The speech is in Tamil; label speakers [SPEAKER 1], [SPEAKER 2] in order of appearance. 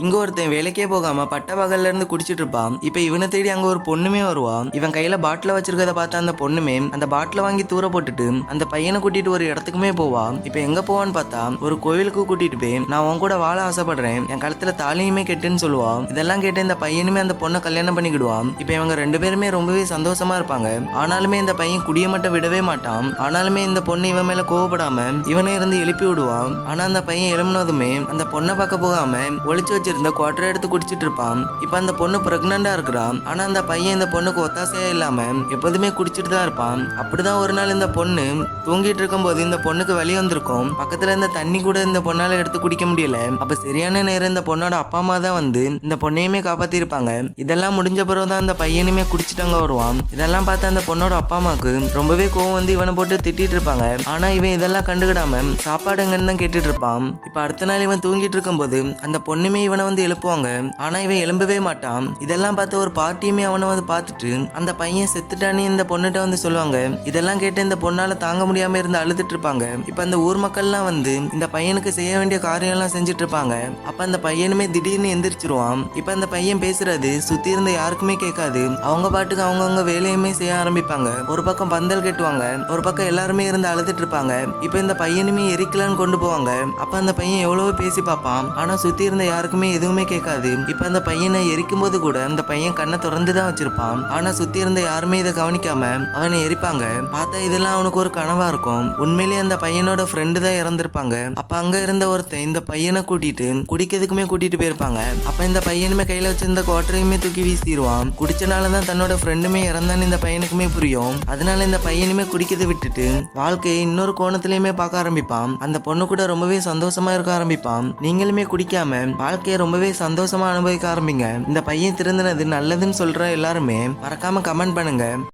[SPEAKER 1] இங்க ஒருத்தன் வேலைக்கே போகாம பட்ட பகல்ல இருந்து குடிச்சிட்டு இருப்பான். இப்ப இவனை தேடி அங்க ஒரு பொண்ணுமே வருவான். இவன் கையில பாட்டில வச்சிருக்கத பார்த்த அந்த பொண்ணுமே அந்த பாட்டில வாங்கி தூர போட்டுட்டு அந்த பையனை கூட்டிட்டு ஒரு இடத்துக்குமே போவான். இப்ப எங்க போவான்னு பார்த்தா ஒரு கோவிலுக்கு கூட்டிட்டு போய் நான் உன் கூட வாழ ஆசைப்படுறேன், என் கழுத்துல தாலியுமே கெட்டுன்னு சொல்லுவான். இதெல்லாம் கேட்டு இந்த பையனுமே அந்த பொண்ணை கல்யாணம் பண்ணிக்கிடுவான். இப்ப இவங்க ரெண்டு பேருமே ரொம்பவே சந்தோஷமா இருப்பாங்க. ஆனாலுமே இந்த பையன் குடிய மட்டும் விடவே மாட்டான். ஆனாலுமே இந்த பொண்ணு இவன் மேல கோவப்படாம இவனை இருந்து எழுப்பி விடுவான். ஆனா அந்த பையன் எழும்பினதுமே அந்த பொண்ணை பார்க்க போகாம ஒளிச்சு வச்சிருந்த குவாட்டரை எடுத்து குடிச்சிட்டு இருப்பான். இப்ப அந்த பொண்ணு பிரெக்னண்டா இருக்கிறான். ஆனா அந்த பையன் இந்த பொண்ணுக்கு ஒத்தாசையா இல்லாம எப்போதுமே குடிச்சிட்டு தான் இருப்பான். அப்படிதான் ஒரு நாள் இந்த பொண்ணு தூங்கிட்டு இருக்கும் போது இந்த பொண்ணுக்கு வலி வந்திருக்கும். பக்கத்துல இருந்த தண்ணி கூட இந்த பொண்ணால எடுத்து குடிக்க முடியல. அப்ப சரியான நேரம் இந்த பொண்ணோட அப்பா அம்மா தான் வந்து இந்த பொண்ணையுமே காப்பாத்தி இருப்பாங்க. இதெல்லாம் முடிஞ்ச பிறகுதான் அந்த பையனுமே குடிச்சிட்டாங்க வருவான். இதெல்லாம் பார்த்து அந்த பொண்ணோட அப்பா அம்மாக்கு ரொம்பவே கோவம் வந்து இவனை போட்டு திட்டிட்டு இருப்பாங்க. ஆனா இவன் இதெல்லாம் கண்டுக்கிடாம சாப்பாடு எங்கன்னு தான் கேட்டுட்டு இருப்பான். இப்ப அடுத்த நாள் இவன் தூங்கிட்டு இருக்கும் போது அந்த பொண்ணுமே இவனை வந்து எழுப்புவாங்க. ஆனா இவன் எழும்பவே மாட்டான். இதெல்லாம் பார்த்து ஒரு பார்ட்டியுமே அவனை வந்து பார்த்துட்டு அந்த பையன் செத்துட்டானே இந்த பொண்ணுகிட்ட வந்து சொல்லுவாங்க. இதெல்லாம் கேட்டு இந்த பொண்ணால தாங்க முடியாம இருந்து அழுதுட்டு இருப்பாங்க. இப்ப அந்த ஊர் மக்கள்லாம் வந்து இந்த பையனுக்கு செய்ய வேண்டிய காரியம் எல்லாம் செஞ்சுட்டு இருப்பாங்க. அப்ப அந்த பையனுமே திடீர்னு எந்திரிச்சிருவான். இப்ப அந்த பையன் பேசுறது சுத்தி இருந்த யாருக்குமே கேட்காது. அவங்க பாட்டுக்கு அவங்கவுங்க வேலையுமே செய்ய ஆரம்பிப்பாங்க. ஒரு பக்கம் பந்தல் கட்டுவாங்க, ஒரு பக்கம் எல்லாருமே இருந்து அழுதுட்டு இருப்பாங்க. இப்ப இந்த பையனுமே எரிக்கலான்னு கொண்டு போவாங்க. அப்ப அந்த பையன் எவ்வளவோ பேசி பார்ப்பான். ஆனா சுத்தி இருந்த யாருக்குமே எதுவுமே கேட்காது. இப்ப அந்த பையனை எரிக்கும் போது கூட அந்த பையன் கண்ணை திறந்துதான் வச்சிருப்பான். ஆனா சுத்தி இருந்த யாருமே இதை கவனிக்காம அவனை எரிப்பாங்க. பார்த்தா இதெல்லாம் அவனுக்கு ஒரு கனவா இருக்கும். உண்மையிலேயே அந்த பையனோட ஃப்ரெண்டு தான் இறந்திருப்பாங்க. அப்ப அங்க இருந்த ஒருத்தன் இந்த பையனை கூட்டிட்டு குடிக்கிறதுக்குமே கூட்டிட்டு போயிருப்பாங்க. அப்ப இந்த பையனுமே கையில வச்சிருந்த குவாட்டரையுமே தூக்கி வீசிடுவான். குடிச்சனாலதான் தன்னோட ஃப்ரெண்டுமே இறந்தான்னு இந்த பையனுக்குமே புரியும். அதனால இந்த பையனுமே குடிக்கிறதை விட்டுட்டு வாழ்க்கையை இன்னொரு கோணத்திலயுமே பார்க்க ஆரம்பிப்பான். அந்த பொண்ணு கூட ரொம்பவே சந்தோஷமா இருக்க ஆரம்பிப்பான். நீங்களுமே குடிக்காம வாழ்க்கையை ரொம்பவே சந்தோஷமா அனுபவிக்க ஆரம்பிங்க. இந்த பையன் திருந்தினது நல்லதுன்னு சொல்ற எல்லாருமே மறக்காம கமெண்ட் பண்ணுங்க.